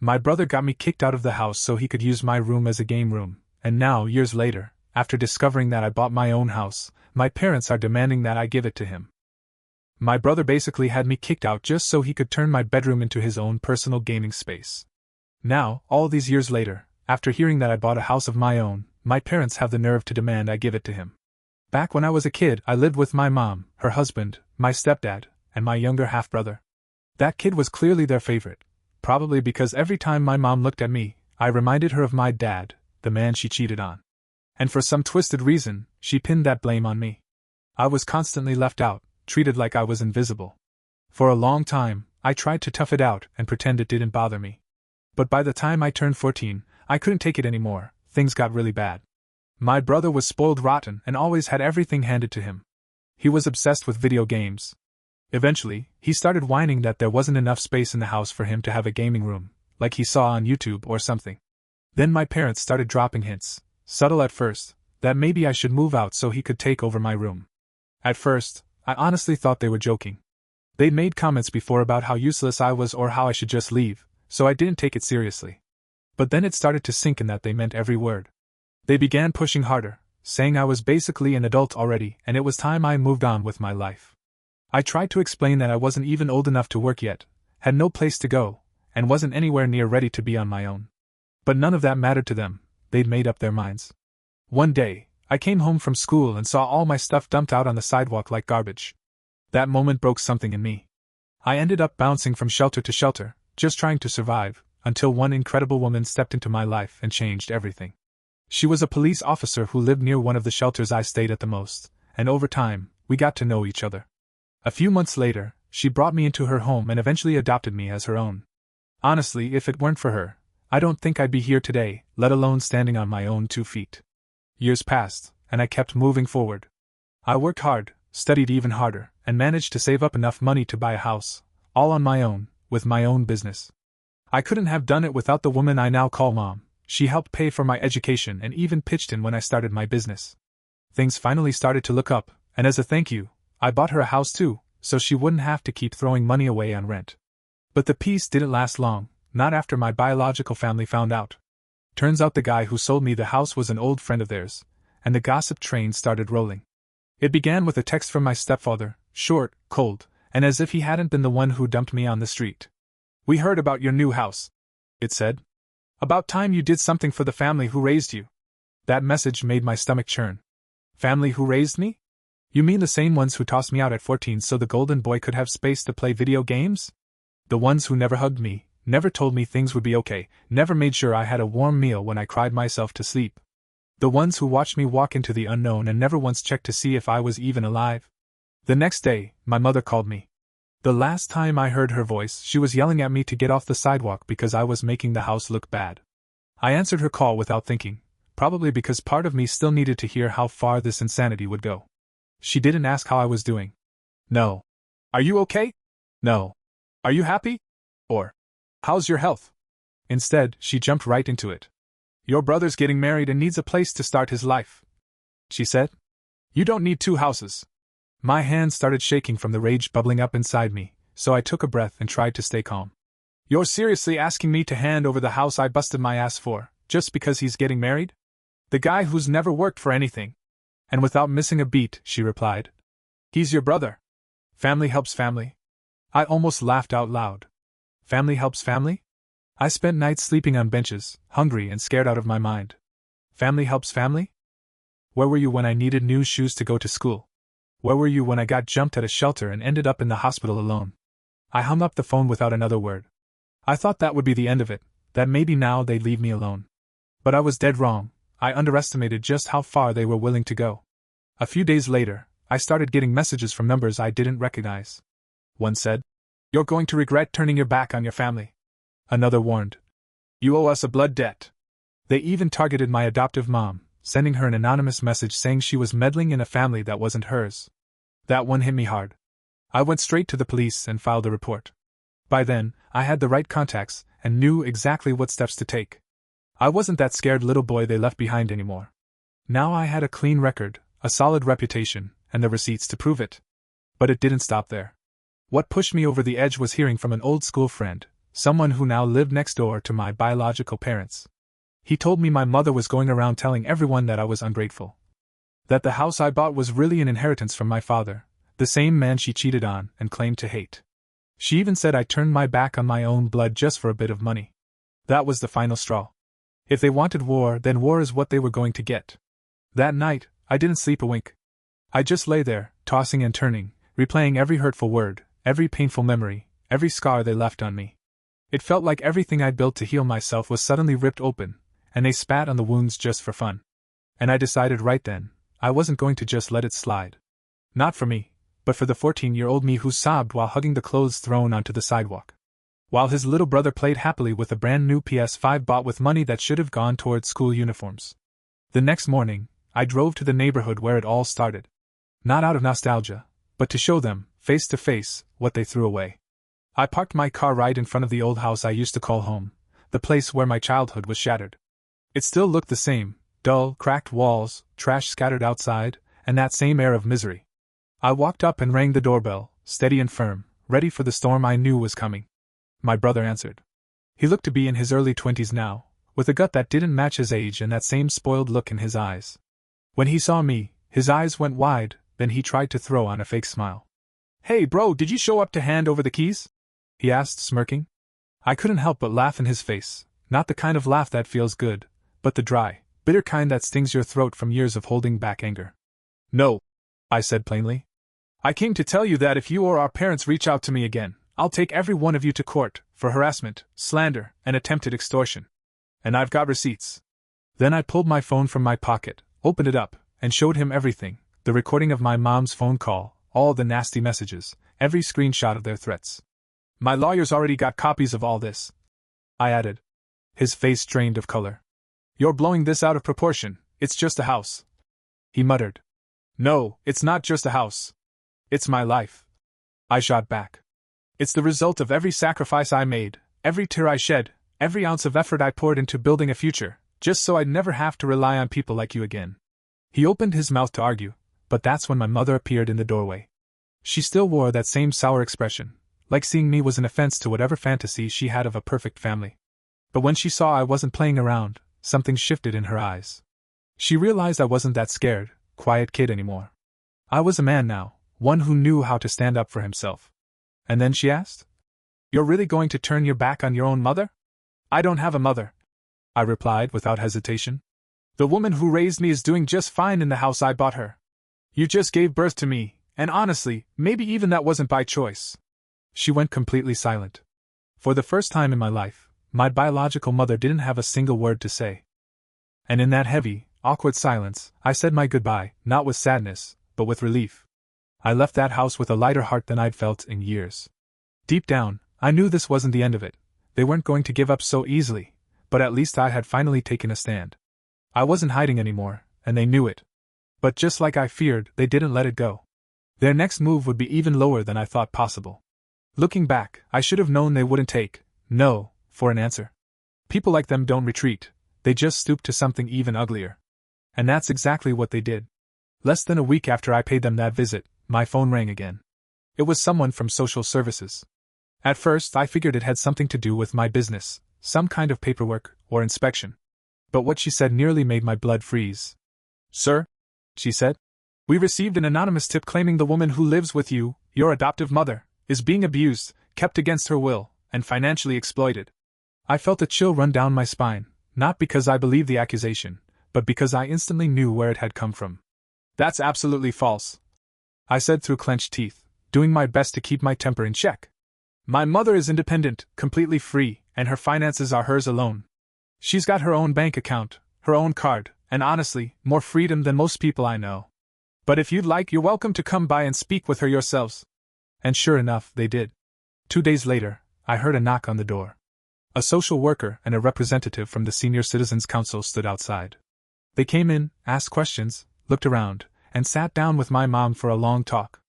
My brother got me kicked out of the house so he could use my room as a game room, and now, years later, after discovering that I bought my own house, my parents are demanding that I give it to him. My brother basically had me kicked out just so he could turn my bedroom into his own personal gaming space. Now, all these years later, after hearing that I bought a house of my own, my parents have the nerve to demand I give it to him. Back when I was a kid, I lived with my mom, her husband, my stepdad, and my younger half-brother. That kid was clearly their favorite, probably because every time my mom looked at me, I reminded her of my dad, the man she cheated on. And for some twisted reason, she pinned that blame on me. I was constantly left out, treated like I was invisible. For a long time, I tried to tough it out and pretend it didn't bother me. But by the time I turned 14, I couldn't take it anymore. Things got really bad. My brother was spoiled rotten and always had everything handed to him. He was obsessed with video games. Eventually, he started whining that there wasn't enough space in the house for him to have a gaming room, like he saw on YouTube or something. Then my parents started dropping hints, subtle at first, that maybe I should move out so he could take over my room. At first, I honestly thought they were joking. They'd made comments before about how useless I was or how I should just leave, so I didn't take it seriously. But then it started to sink in that they meant every word. They began pushing harder, saying I was basically an adult already and it was time I moved on with my life. I tried to explain that I wasn't even old enough to work yet, had no place to go, and wasn't anywhere near ready to be on my own. But none of that mattered to them. They'd made up their minds. One day, I came home from school and saw all my stuff dumped out on the sidewalk like garbage. That moment broke something in me. I ended up bouncing from shelter to shelter, just trying to survive, until one incredible woman stepped into my life and changed everything. She was a police officer who lived near one of the shelters I stayed at the most, and over time, we got to know each other. A few months later, she brought me into her home and eventually adopted me as her own. Honestly, if it weren't for her, I don't think I'd be here today, let alone standing on my own 2 feet. Years passed, and I kept moving forward. I worked hard, studied even harder, and managed to save up enough money to buy a house, all on my own, with my own business. I couldn't have done it without the woman I now call Mom. She helped pay for my education and even pitched in when I started my business. Things finally started to look up, and as a thank you, I bought her a house too, so she wouldn't have to keep throwing money away on rent. But the peace didn't last long, not after my biological family found out. Turns out the guy who sold me the house was an old friend of theirs, and the gossip train started rolling. It began with a text from my stepfather, short, cold, and as if he hadn't been the one who dumped me on the street. "We heard about your new house," it said. "About time you did something for the family who raised you." That message made my stomach churn. Family who raised me? You mean the same ones who tossed me out at 14 so the golden boy could have space to play video games? The ones who never hugged me, never told me things would be okay, never made sure I had a warm meal when I cried myself to sleep. The ones who watched me walk into the unknown and never once checked to see if I was even alive. The next day, my mother called me. The last time I heard her voice, she was yelling at me to get off the sidewalk because I was making the house look bad. I answered her call without thinking, probably because part of me still needed to hear how far this insanity would go. She didn't ask how I was doing. No. "Are you okay?" No. "Are you happy?" Or, "How's your health?" Instead, she jumped right into it. "Your brother's getting married and needs a place to start his life," she said. "You don't need 2 houses." My hands started shaking from the rage bubbling up inside me, so I took a breath and tried to stay calm. "You're seriously asking me to hand over the house I busted my ass for, just because he's getting married? The guy who's never worked for anything?" And without missing a beat, she replied, "He's your brother. Family helps family." I almost laughed out loud. Family helps family? I spent nights sleeping on benches, hungry and scared out of my mind. Family helps family? Where were you when I needed new shoes to go to school? Where were you when I got jumped at a shelter and ended up in the hospital alone? I hung up the phone without another word. I thought that would be the end of it, that maybe now they'd leave me alone. But I was dead wrong. I underestimated just how far they were willing to go. A few days later, I started getting messages from numbers I didn't recognize. One said, "You're going to regret turning your back on your family." Another warned, "You owe us a blood debt." They even targeted my adoptive mom, sending her an anonymous message saying she was meddling in a family that wasn't hers. That one hit me hard. I went straight to the police and filed a report. By then, I had the right contacts and knew exactly what steps to take. I wasn't that scared little boy they left behind anymore. Now I had a clean record, a solid reputation, and the receipts to prove it. But it didn't stop there. What pushed me over the edge was hearing from an old school friend, someone who now lived next door to my biological parents. He told me my mother was going around telling everyone that I was ungrateful. That the house I bought was really an inheritance from my father, the same man she cheated on and claimed to hate. She even said I turned my back on my own blood just for a bit of money. That was the final straw. If they wanted war, then war is what they were going to get. That night, I didn't sleep a wink. I just lay there, tossing and turning, replaying every hurtful word, every painful memory, every scar they left on me. It felt like everything I'd built to heal myself was suddenly ripped open, and they spat on the wounds just for fun. And I decided right then, I wasn't going to just let it slide. Not for me, but for the 14-year-old me who sobbed while hugging the clothes thrown onto the sidewalk. While his little brother played happily with a brand new PS5 bought with money that should have gone towards school uniforms. The next morning, I drove to the neighborhood where it all started. Not out of nostalgia, but to show them, face to face, what they threw away. I parked my car right in front of the old house I used to call home, the place where my childhood was shattered. It still looked the same, dull, cracked walls, trash scattered outside, and that same air of misery. I walked up and rang the doorbell, steady and firm, ready for the storm I knew was coming. My brother answered. He looked to be in his early 20s now, with a gut that didn't match his age and that same spoiled look in his eyes. When he saw me, his eyes went wide, then he tried to throw on a fake smile. "Hey bro, did you show up to hand over the keys?" he asked, smirking. I couldn't help but laugh in his face, not the kind of laugh that feels good, but the dry, bitter kind that stings your throat from years of holding back anger. "No," I said plainly. "I came to tell you that if you or our parents reach out to me again, I'll take every one of you to court, for harassment, slander, and attempted extortion. And I've got receipts." Then I pulled my phone from my pocket, opened it up, and showed him everything, the recording of my mom's phone call, all the nasty messages, every screenshot of their threats. "My lawyer's already got copies of all this," I added. His face drained of color. "You're blowing this out of proportion, it's just a house," he muttered. "No, it's not just a house. It's my life," I shot back. "It's the result of every sacrifice I made, every tear I shed, every ounce of effort I poured into building a future, just so I'd never have to rely on people like you again." He opened his mouth to argue, but that's when my mother appeared in the doorway. She still wore that same sour expression, like seeing me was an offense to whatever fantasy she had of a perfect family. But when she saw I wasn't playing around, something shifted in her eyes. She realized I wasn't that scared, quiet kid anymore. I was a man now, one who knew how to stand up for himself. And then she asked, "You're really going to turn your back on your own mother?" "I don't have a mother," I replied without hesitation. "The woman who raised me is doing just fine in the house I bought her. You just gave birth to me, and honestly, maybe even that wasn't by choice." She went completely silent. For the first time in my life, my biological mother didn't have a single word to say. And in that heavy, awkward silence, I said my goodbye, not with sadness, but with relief. I left that house with a lighter heart than I'd felt in years. Deep down, I knew this wasn't the end of it. They weren't going to give up so easily, but at least I had finally taken a stand. I wasn't hiding anymore, and they knew it. But just like I feared, they didn't let it go. Their next move would be even lower than I thought possible. Looking back, I should have known they wouldn't take no for an answer. People like them don't retreat, they just stoop to something even uglier. And that's exactly what they did. Less than a week after I paid them that visit, my phone rang again. It was someone from social services. At first, I figured it had something to do with my business, some kind of paperwork or inspection. But what she said nearly made my blood freeze. "Sir," she said, "we received an anonymous tip claiming the woman who lives with you, your adoptive mother, is being abused, kept against her will, and financially exploited." I felt a chill run down my spine, not because I believed the accusation, but because I instantly knew where it had come from. "That's absolutely false," I said through clenched teeth, doing my best to keep my temper in check. "My mother is independent, completely free, and her finances are hers alone. She's got her own bank account, her own card, and honestly, more freedom than most people I know. But if you'd like, you're welcome to come by and speak with her yourselves." And sure enough, they did. 2 days later, I heard a knock on the door. A social worker and a representative from the Senior Citizens Council stood outside. They came in, asked questions, looked around, and sat down with my mom for a long talk.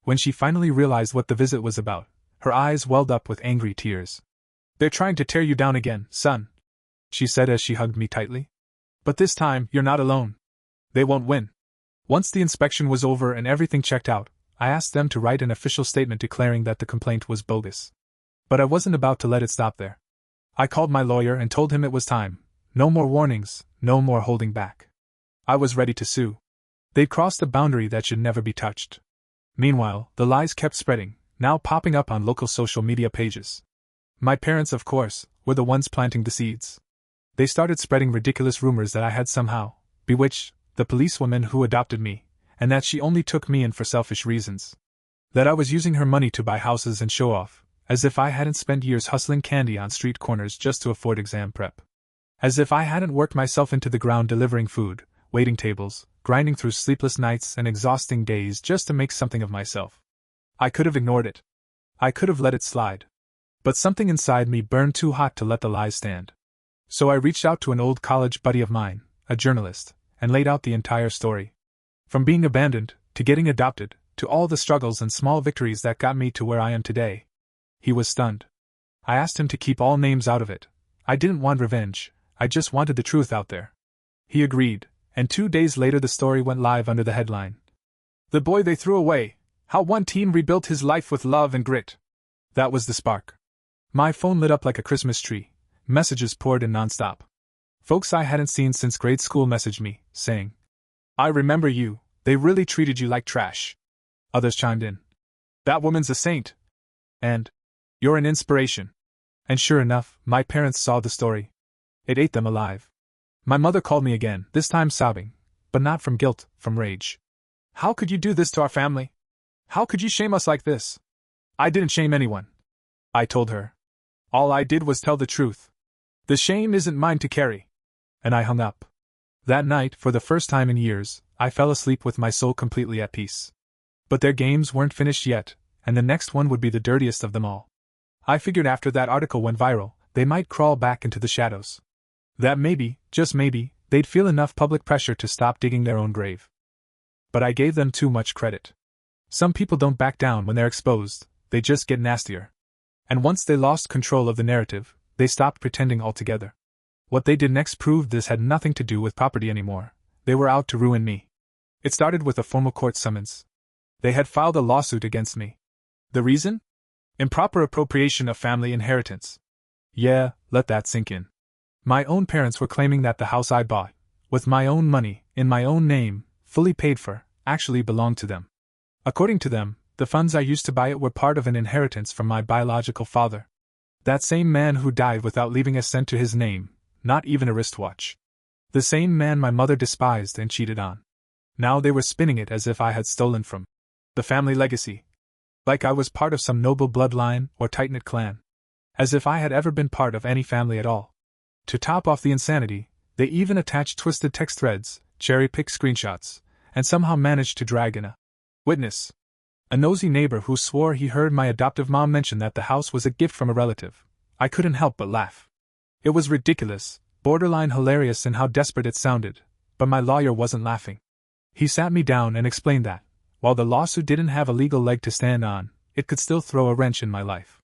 When she finally realized what the visit was about, her eyes welled up with angry tears. "They're trying to tear you down again, son," she said as she hugged me tightly. "But this time, you're not alone. They won't win." Once the inspection was over and everything checked out, I asked them to write an official statement declaring that the complaint was bogus. But I wasn't about to let it stop there. I called my lawyer and told him it was time. No more warnings, no more holding back. I was ready to sue. They'd crossed a boundary that should never be touched. Meanwhile, the lies kept spreading, now popping up on local social media pages. My parents, of course, were the ones planting the seeds. They started spreading ridiculous rumors that I had somehow bewitched the policewoman who adopted me, and that she only took me in for selfish reasons. That I was using her money to buy houses and show off, as if I hadn't spent years hustling candy on street corners just to afford exam prep. As if I hadn't worked myself into the ground delivering food, waiting tables, grinding through sleepless nights and exhausting days just to make something of myself. I could have ignored it. I could have let it slide. But something inside me burned too hot to let the lies stand. So I reached out to an old college buddy of mine, a journalist, and laid out the entire story. From being abandoned, to getting adopted, to all the struggles and small victories that got me to where I am today. He was stunned. I asked him to keep all names out of it. I didn't want revenge, I just wanted the truth out there. He agreed, and 2 days later the story went live under the headline, "The boy they threw away, how one teen rebuilt his life with love and grit." That was the spark. My phone lit up like a Christmas tree. Messages poured in nonstop. Folks I hadn't seen since grade school messaged me, saying, "I remember you, they really treated you like trash." Others chimed in, "That woman's a saint." And, "You're an inspiration." And sure enough, my parents saw the story. It ate them alive. My mother called me again, this time sobbing, but not from guilt, from rage. "How could you do this to our family? How could you shame us like this?" "I didn't shame anyone," I told her. "All I did was tell the truth. The shame isn't mine to carry." And I hung up. That night, for the first time in years, I fell asleep with my soul completely at peace. But their games weren't finished yet, and the next one would be the dirtiest of them all. I figured after that article went viral, they might crawl back into the shadows. That maybe, just maybe, they'd feel enough public pressure to stop digging their own grave. But I gave them too much credit. Some people don't back down when they're exposed, they just get nastier. And once they lost control of the narrative, they stopped pretending altogether. What they did next proved this had nothing to do with property anymore. They were out to ruin me. It started with a formal court summons. They had filed a lawsuit against me. The reason? Improper appropriation of family inheritance. Yeah, let that sink in. My own parents were claiming that the house I bought, with my own money, in my own name, fully paid for, actually belonged to them. According to them, the funds I used to buy it were part of an inheritance from my biological father. That same man who died without leaving a cent to his name, not even a wristwatch. The same man my mother despised and cheated on. Now they were spinning it as if I had stolen from the family legacy. Like I was part of some noble bloodline or tight-knit clan. As if I had ever been part of any family at all. To top off the insanity, they even attached twisted text threads, cherry-picked screenshots, and somehow managed to drag in a witness. A nosy neighbor who swore he heard my adoptive mom mention that the house was a gift from a relative. I couldn't help but laugh. It was ridiculous, borderline hilarious in how desperate it sounded, but my lawyer wasn't laughing. He sat me down and explained that, while the lawsuit didn't have a legal leg to stand on, it could still throw a wrench in my life.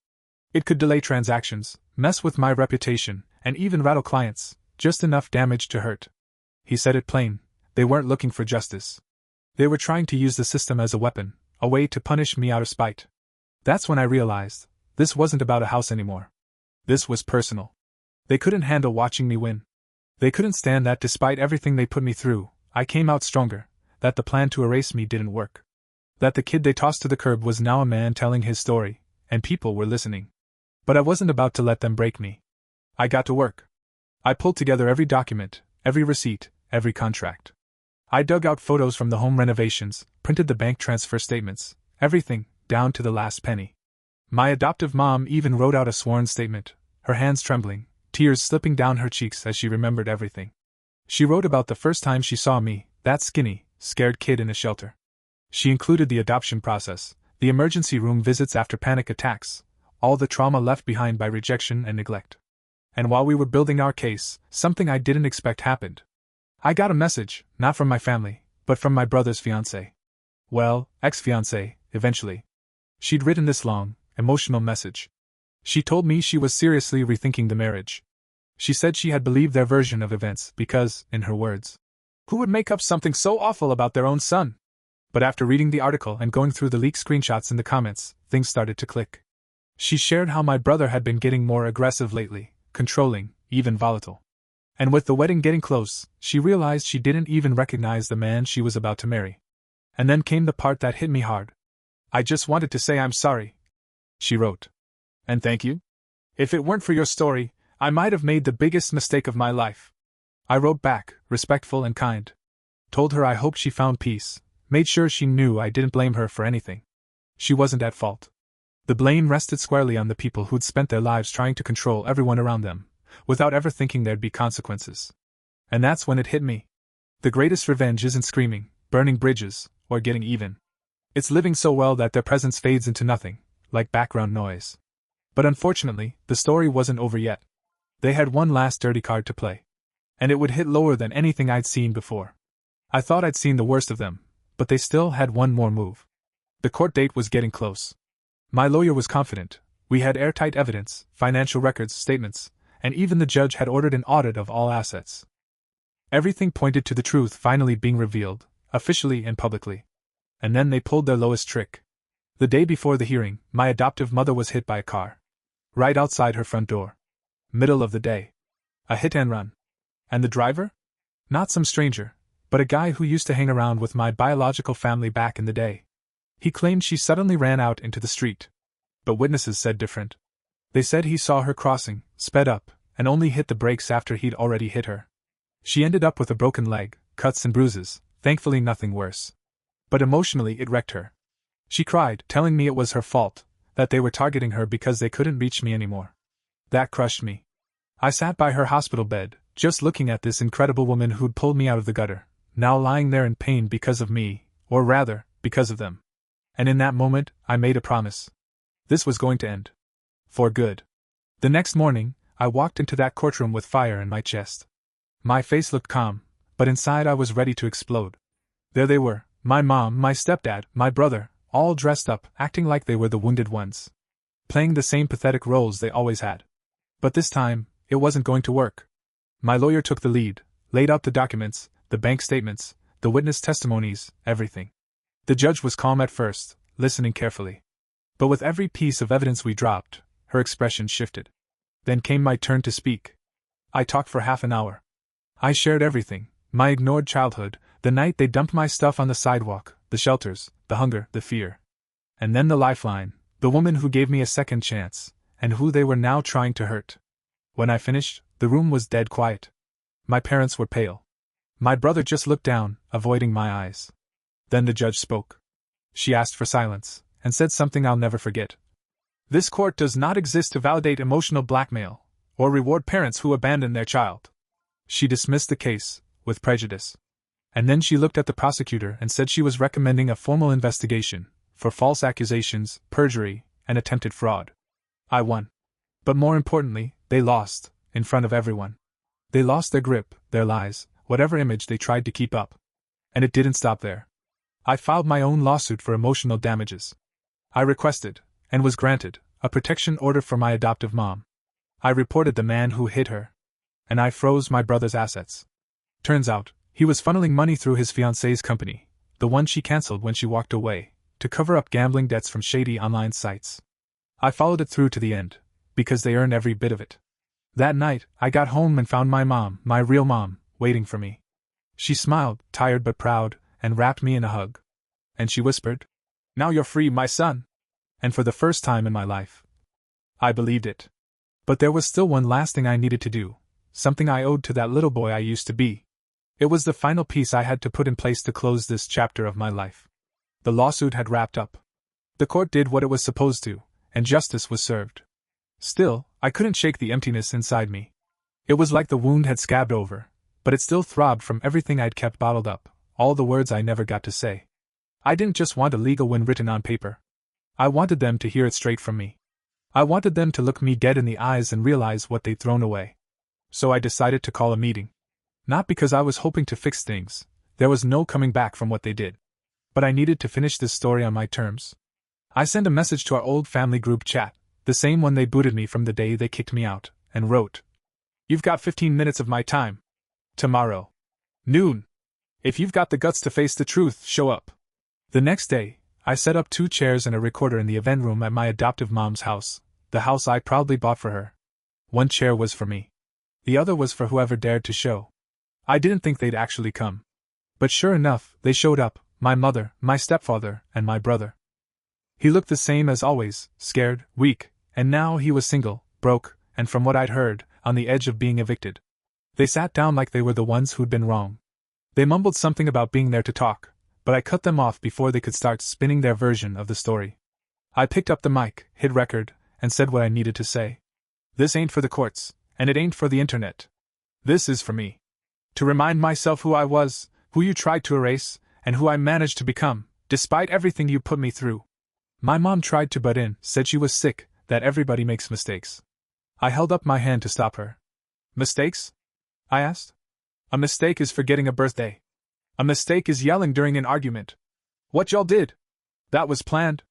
It could delay transactions, mess with my reputation, and even rattle clients, just enough damage to hurt. He said it plain, they weren't looking for justice. They were trying to use the system as a weapon, a way to punish me out of spite. That's when I realized, this wasn't about a house anymore. This was personal. They couldn't handle watching me win. They couldn't stand that despite everything they put me through, I came out stronger, that the plan to erase me didn't work. That the kid they tossed to the curb was now a man telling his story, and people were listening. But I wasn't about to let them break me. I got to work. I pulled together every document, every receipt, every contract. I dug out photos from the home renovations, printed the bank transfer statements, everything, down to the last penny. My adoptive mom even wrote out a sworn statement, her hands trembling, tears slipping down her cheeks as she remembered everything. She wrote about the first time she saw me, that skinny, scared kid in a shelter. She included the adoption process, the emergency room visits after panic attacks, all the trauma left behind by rejection and neglect. And while we were building our case, something I didn't expect happened. I got a message, not from my family, but from my brother's fiancée. Well, ex-fiancée, eventually. She'd written this long, emotional message. She told me she was seriously rethinking the marriage. She said she had believed their version of events because, in her words, who would make up something so awful about their own son? But after reading the article and going through the leaked screenshots in the comments, things started to click. She shared how my brother had been getting more aggressive lately, controlling, even volatile. And with the wedding getting close, she realized she didn't even recognize the man she was about to marry. And then came the part that hit me hard. "I just wanted to say I'm sorry," she wrote. "And thank you. If it weren't for your story, I might have made the biggest mistake of my life." I wrote back, respectful and kind. Told her I hoped she found peace, made sure she knew I didn't blame her for anything. She wasn't at fault. The blame rested squarely on the people who'd spent their lives trying to control everyone around them, without ever thinking there'd be consequences. And that's when it hit me. The greatest revenge isn't screaming, burning bridges, or getting even. It's living so well that their presence fades into nothing, like background noise. But unfortunately, the story wasn't over yet. They had one last dirty card to play. And it would hit lower than anything I'd seen before. I thought I'd seen the worst of them, but they still had one more move. The court date was getting close. My lawyer was confident. We had airtight evidence, financial records, statements, and even the judge had ordered an audit of all assets. Everything pointed to the truth finally being revealed, officially and publicly. And then they pulled their lowest trick. The day before the hearing, my adoptive mother was hit by a car. Right outside her front door. Middle of the day. A hit and run. And the driver? Not some stranger, but a guy who used to hang around with my biological family back in the day. He claimed she suddenly ran out into the street. But witnesses said different. They said he saw her crossing, sped up, and only hit the brakes after he'd already hit her. She ended up with a broken leg, cuts and bruises, thankfully nothing worse. But emotionally it wrecked her. She cried, telling me it was her fault, that they were targeting her because they couldn't reach me anymore. That crushed me. I sat by her hospital bed, just looking at this incredible woman who'd pulled me out of the gutter, now lying there in pain because of me, or rather, because of them. And in that moment, I made a promise. This was going to end. For good. The next morning, I walked into that courtroom with fire in my chest. My face looked calm, but inside I was ready to explode. There they were, my mom, my stepdad, my brother, all dressed up, acting like they were the wounded ones. Playing the same pathetic roles they always had. But this time, it wasn't going to work. My lawyer took the lead, laid out the documents, the bank statements, the witness testimonies, everything. The judge was calm at first, listening carefully. But with every piece of evidence we dropped, her expression shifted. Then came my turn to speak. I talked for half an hour. I shared everything, my ignored childhood, the night they dumped my stuff on the sidewalk, the shelters, the hunger, the fear. And then the lifeline, the woman who gave me a second chance, and who they were now trying to hurt. When I finished, the room was dead quiet. My parents were pale. My brother just looked down, avoiding my eyes. Then the judge spoke. She asked for silence, and said something I'll never forget. "This court does not exist to validate emotional blackmail, or reward parents who abandon their child." She dismissed the case, with prejudice. And then she looked at the prosecutor and said she was recommending a formal investigation, for false accusations, perjury, and attempted fraud. I won. But more importantly, they lost, in front of everyone. They lost their grip, their lies, whatever image they tried to keep up. And it didn't stop there. I filed my own lawsuit for emotional damages. I requested, and was granted, a protection order for my adoptive mom. I reported the man who hit her. And I froze my brother's assets. Turns out, he was funneling money through his fiancée's company, the one she canceled when she walked away, to cover up gambling debts from shady online sites. I followed it through to the end, because they earned every bit of it. That night, I got home and found my mom, my real mom, waiting for me. She smiled, tired but proud, and wrapped me in a hug. And she whispered, "Now you're free, my son." And for the first time in my life, I believed it. But there was still one last thing I needed to do, something I owed to that little boy I used to be. It was the final piece I had to put in place to close this chapter of my life. The lawsuit had wrapped up. The court did what it was supposed to, and justice was served. Still, I couldn't shake the emptiness inside me. It was like the wound had scabbed over, but it still throbbed from everything I'd kept bottled up, all the words I never got to say. I didn't just want a legal win written on paper. I wanted them to hear it straight from me. I wanted them to look me dead in the eyes and realize what they'd thrown away. So I decided to call a meeting. Not because I was hoping to fix things, there was no coming back from what they did. But I needed to finish this story on my terms. I sent a message to our old family group chat, the same one they booted me from the day they kicked me out, and wrote, "You've got 15 minutes of my time. Tomorrow. Noon. If you've got the guts to face the truth, show up." The next day, I set up 2 chairs and a recorder in the event room at my adoptive mom's house, The house I proudly bought for her. One chair was for me. The other was for whoever dared to show. I didn't think they'd actually come. But sure enough, they showed up, my mother, my stepfather, and my brother. He looked the same as always, scared, weak, and now he was single, broke, and from what I'd heard, on the edge of being evicted. They sat down like they were the ones who'd been wrong. They mumbled something about being there to talk, but I cut them off before they could start spinning their version of the story. I picked up the mic, hit record, and said what I needed to say. This ain't for the courts, and it ain't for the internet. This is for me. To remind myself who I was, who you tried to erase, and who I managed to become, despite everything you put me through. My mom tried to butt in, said she was sick, that everybody makes mistakes. I held up my hand to stop her. Mistakes? I asked. A mistake is forgetting a birthday. A mistake is yelling during an argument. What y'all did? That was planned.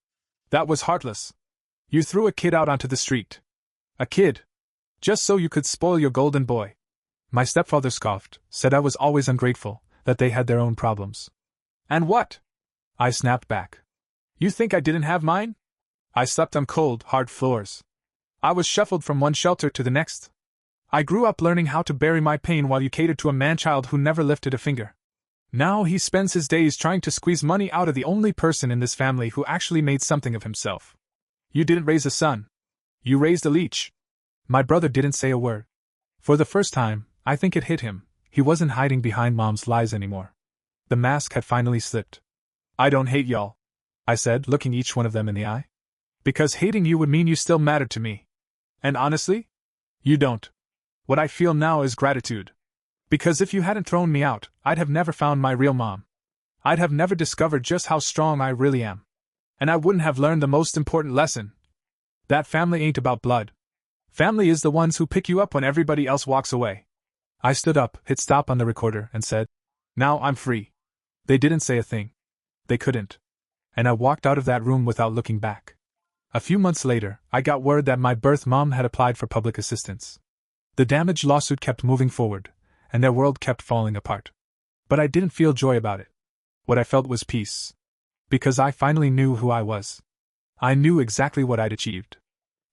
That was heartless. You threw a kid out onto the street. A kid. Just so you could spoil your golden boy. My stepfather scoffed, said I was always ungrateful, that they had their own problems. And what? I snapped back. You think I didn't have mine? I slept on cold, hard floors. I was shuffled from one shelter to the next. I grew up learning how to bury my pain while you catered to a man-child who never lifted a finger. Now he spends his days trying to squeeze money out of the only person in this family who actually made something of himself. You didn't raise a son. You raised a leech. My brother didn't say a word. For the first time, I think it hit him. He wasn't hiding behind Mom's lies anymore. The mask had finally slipped. I don't hate y'all, I said, looking each one of them in the eye. Because hating you would mean you still mattered to me. And honestly, you don't. What I feel now is gratitude. Because if you hadn't thrown me out, I'd have never found my real mom. I'd have never discovered just how strong I really am. And I wouldn't have learned the most important lesson. That family ain't about blood. Family is the ones who pick you up when everybody else walks away. I stood up, hit stop on the recorder, and said, Now I'm free. They didn't say a thing. They couldn't. And I walked out of that room without looking back. A few months later, I got word that my birth mom had applied for public assistance. The damage lawsuit kept moving forward, and their world kept falling apart. But I didn't feel joy about it. What I felt was peace. Because I finally knew who I was. I knew exactly what I'd achieved.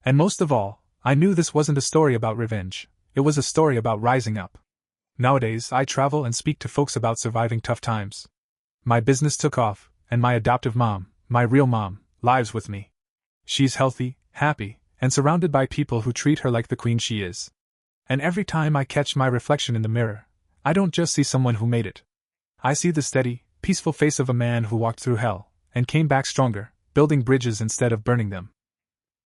And most of all, I knew this wasn't a story about revenge. It was a story about rising up. Nowadays, I travel and speak to folks about surviving tough times. My business took off, and my adoptive mom, my real mom, lives with me. She's healthy, happy, and surrounded by people who treat her like the queen she is. And every time I catch my reflection in the mirror, I don't just see someone who made it. I see the steady, peaceful face of a man who walked through hell, and came back stronger, building bridges instead of burning them.